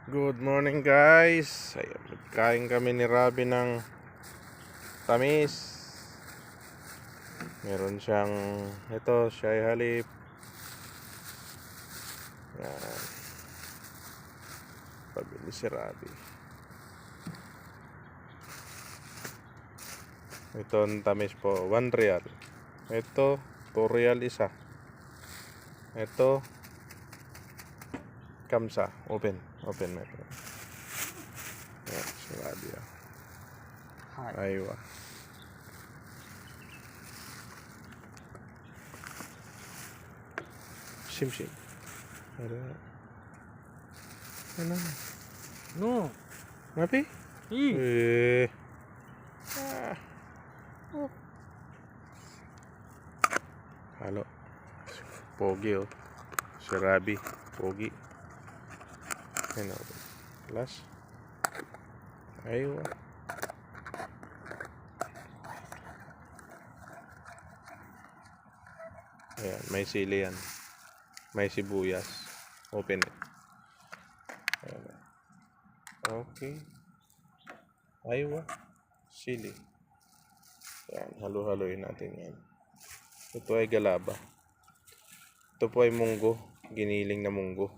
Good morning guys. Ayan, kain kami ni Robby ng tamis. Meron siyang ito, shy halip. Yan. Pabili si Robby. Ito ang tamis po, 1 real. Ito, 2 real isa. Ito, kamsa. Open na ito. Yan, si Robby. Aywa. Sim. Ano? No. Ngapi? Eh. Oh. Halo. Pogi oh. Si Robby. Pogi. Ano? Plus. Aywa. Ayan, may sili yan. May sibuyas. Open it. Ayan. Okay. Aywa. Sili. Ayan, halo-haloin natin yan. Ito ay galaba. Ito po ay munggo. Giniling na munggo.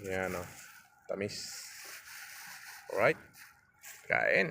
Ayan o. Tamis. Alright. Kain.